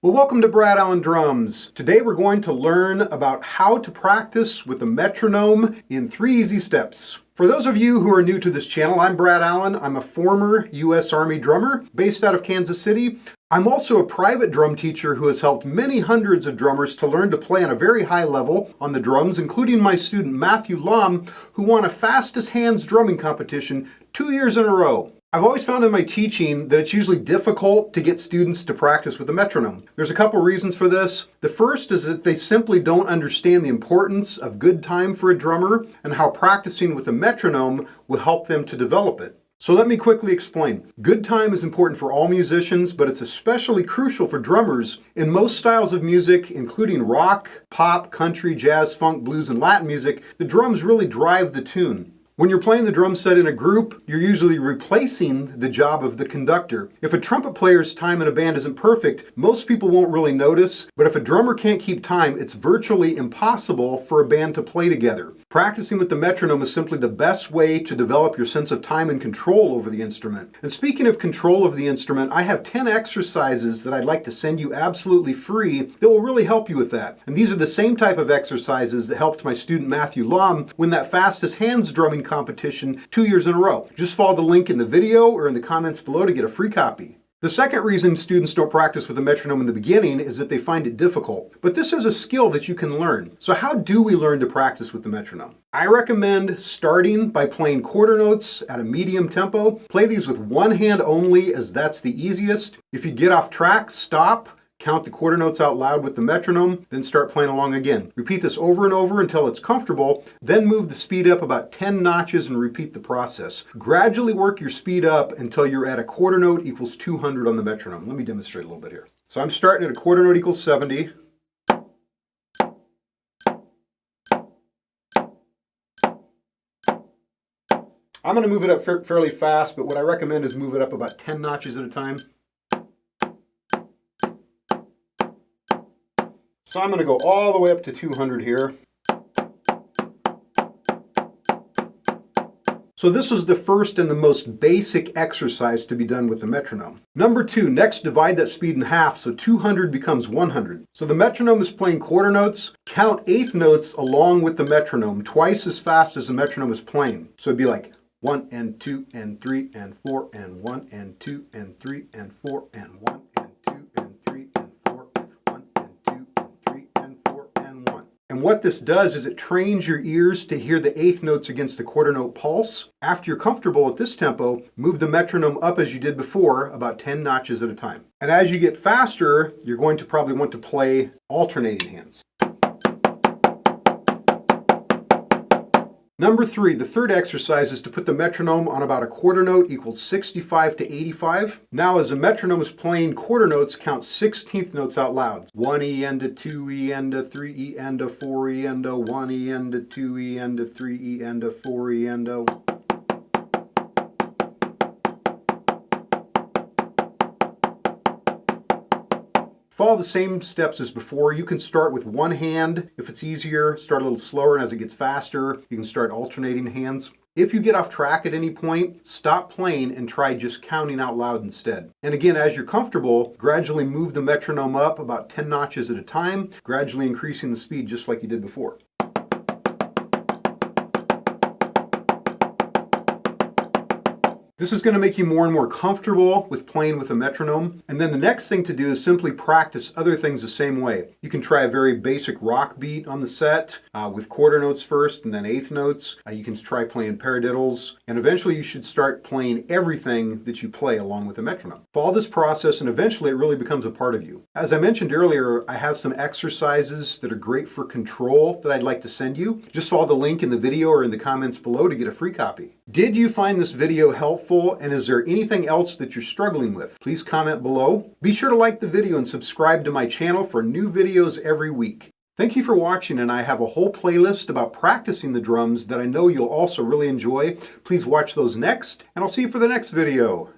Well, welcome to Brad Allen Drums. Today we're going to learn about how to practice with a metronome in 3 easy steps. For those of you who are new to this channel, I'm Brad Allen. I'm a former U.S. Army drummer based out of Kansas City. I'm also a private drum teacher who has helped many hundreds of drummers to learn to play on a very high level on the drums, including my student Matthew Lam, who won a fastest hands drumming competition 2 years in a row. I've always found in my teaching that it's usually difficult to get students to practice with a metronome. There's a couple reasons for this. The first is that they simply don't understand the importance of good time for a drummer and how practicing with a metronome will help them to develop it. So let me quickly explain. Good time is important for all musicians, but it's especially crucial for drummers. In most styles of music, including rock, pop, country, jazz, funk, blues, and Latin music, the drums really drive the tune. When you're playing the drum set in a group, you're usually replacing the job of the conductor. If a trumpet player's time in a band isn't perfect, most people won't really notice, but if a drummer can't keep time, it's virtually impossible for a band to play together. Practicing with the metronome is simply the best way to develop your sense of time and control over the instrument. And speaking of control of the instrument, I have 10 exercises that I'd like to send you absolutely free that will really help you with that. And these are the same type of exercises that helped my student Matthew Lam win that fastest hands drumming competition 2 years in a row. Just follow the link in the video or in the comments below to get a free copy. The second reason students don't practice with a metronome in the beginning is that they find it difficult. But this is a skill that you can learn. So how do we learn to practice with the metronome? I recommend starting by playing quarter notes at a medium tempo. Play these with one hand only, as that's the easiest. If you get off track, stop. Count the quarter notes out loud with the metronome, then start playing along again. Repeat this over and over until it's comfortable, then move the speed up about 10 notches and repeat the process. Gradually work your speed up until you're at a quarter note equals 200 on the metronome. Let me demonstrate a little bit here. So I'm starting at a quarter note equals 70. I'm going to move it up fairly fast, but what I recommend is move it up about 10 notches at a time. So I'm going to go all the way up to 200 here. So this is the first and the most basic exercise to be done with the metronome. Number 2, next divide that speed in half so 200 becomes 100. So the metronome is playing quarter notes. Count eighth notes along with the metronome, twice as fast as the metronome is playing. So it'd be like 1 and 2 and 3 and 4 and 1 and 2 and 3 and 4 and 1 and 2 and 3 and 4 and 1 and 2 and 3 and 4 and 1. And what this does is it trains your ears to hear the eighth notes against the quarter note pulse. After you're comfortable at this tempo, move the metronome up as you did before, about 10 notches at a time. And as you get faster, you're going to probably want to play alternating hands. Number 3, the third exercise is to put the metronome on about a quarter note equals 65 to 85. Now as the metronome is playing quarter notes, count 16th notes out loud. 1 E and a 2 E and a 3 E and a 4 E and a 1 E and a 2 E and a 3 E and a 4 E and a... Follow the same steps as before. You can start with one hand if it's easier, start a little slower, and as it gets faster, you can start alternating hands. If you get off track at any point, stop playing and try just counting out loud instead. And again, as you're comfortable, gradually move the metronome up about 10 notches at a time, gradually increasing the speed just like you did before. This is going to make you more and more comfortable with playing with a metronome. And then the next thing to do is simply practice other things the same way. You can try a very basic rock beat on the set with quarter notes first and then eighth notes. You can try playing paradiddles. And eventually you should start playing everything that you play along with the metronome. Follow this process and eventually it really becomes a part of you. As I mentioned earlier, I have some exercises that are great for control that I'd like to send you. Just follow the link in the video or in the comments below to get a free copy. Did you find this video helpful? And is there anything else that you're struggling with? Please comment below. Be sure to like the video and subscribe to my channel for new videos every week. Thank you for watching, and I have a whole playlist about practicing the drums that I know you'll also really enjoy. Please watch those next, and I'll see you for the next video.